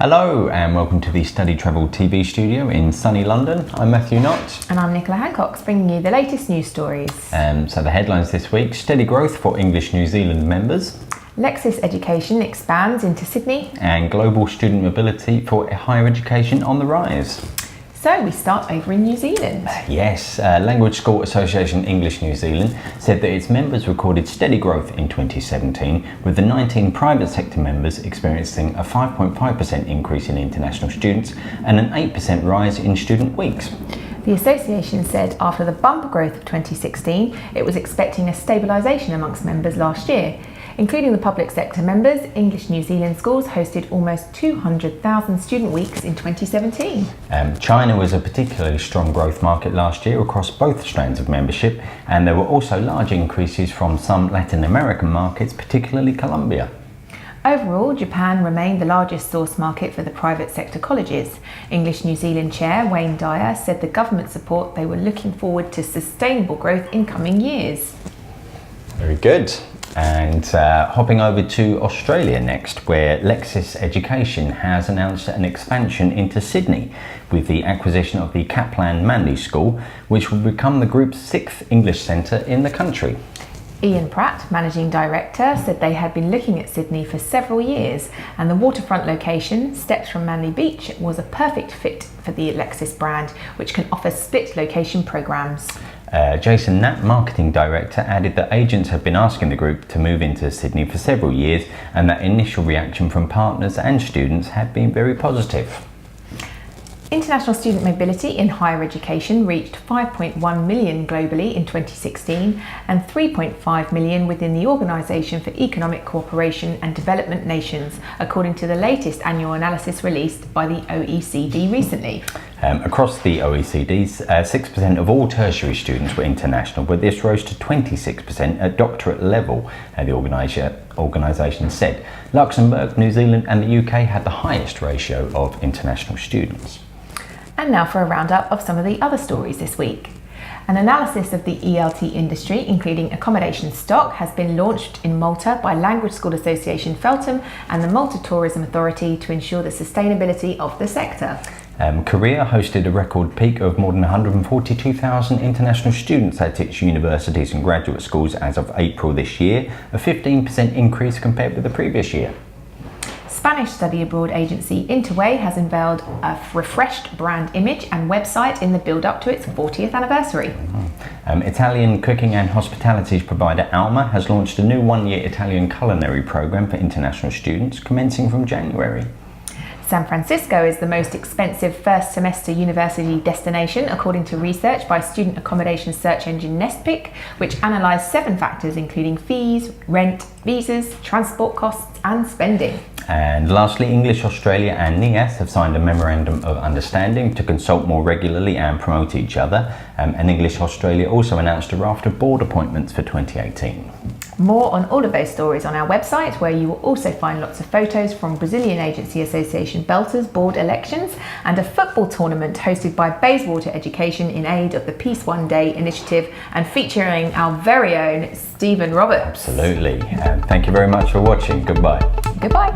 Hello and welcome to the StudyTravel TV studio in sunny London. I'm Matthew Knott. And I'm Nicola Hancox, bringing you the latest news stories. So the headlines this week: steady growth for English New Zealand members. Lexis Education expands into Sydney. And global student mobility for higher education on the rise. So we start over in New Zealand. Yes, Language School Association English New Zealand said that its members recorded steady growth in 2017, with the 19 private sector members experiencing a 5.5% increase in international students and an 8% rise in student weeks. The association said after the bumper growth of 2016, it was expecting a stabilisation amongst members last year. Including the public sector members, English New Zealand schools hosted almost 200,000 student weeks in 2017. China was a particularly strong growth market last year across both strands of membership, and there were also large increases from some Latin American markets, particularly Colombia. Overall, Japan remained the largest source market for the private sector colleges. English New Zealand Chair Wayne Dyer said the government support they were looking forward to sustainable growth in coming years. Very good. And hopping over to Australia next, where Lexis Education has announced an expansion into Sydney with the acquisition of the Kaplan Manly School, which will become the group's 6th English centre in the country. Ian Pratt, Managing Director, said they had been looking at Sydney for several years, and the waterfront location, steps from Manly Beach, was a perfect fit for the Lexis brand, which can offer split location programmes. Jason Knapp, Marketing Director, added that agents have been asking the group to move into Sydney for several years, and that initial reaction from partners and students had been very positive. International student mobility in higher education reached 5.1 million globally in 2016 and 3.5 million within the Organisation for Economic Cooperation and Development Nations, according to the latest annual analysis released by the OECD recently. Across the OECD, 6% of all tertiary students were international, but this rose to 26% at doctorate level, the organisation said. Luxembourg, New Zealand and the UK had the highest ratio of international students. And now for a roundup of some of the other stories this week. An analysis of the ELT industry, including accommodation stock, has been launched in Malta by Language School Association Feltham and the Malta Tourism Authority to ensure the sustainability of the sector. Korea hosted a record peak of more than 142,000 international students at its universities and graduate schools as of April this year, a 15% increase compared with the previous year. Spanish study abroad agency Interway has unveiled a refreshed brand image and website in the build-up to its 40th anniversary. Italian cooking and hospitality provider Alma has launched a new one-year Italian culinary program for international students commencing from January. San Francisco is the most expensive first semester university destination, according to research by student accommodation search engine Nestpick, which analysed 7 factors including fees, rent, visas, transport costs and spending. And lastly, English Australia and NIAS have signed a memorandum of understanding to consult more regularly and promote each other. And English Australia also announced a raft of board appointments for 2018. More on all of those stories on our website, where you will also find lots of photos from Brazilian Agency Association Belters board elections and a football tournament hosted by Bayswater Education in aid of the Peace One Day initiative and featuring our very own Stephen Roberts. Absolutely. Thank you very much for watching. Goodbye. Goodbye.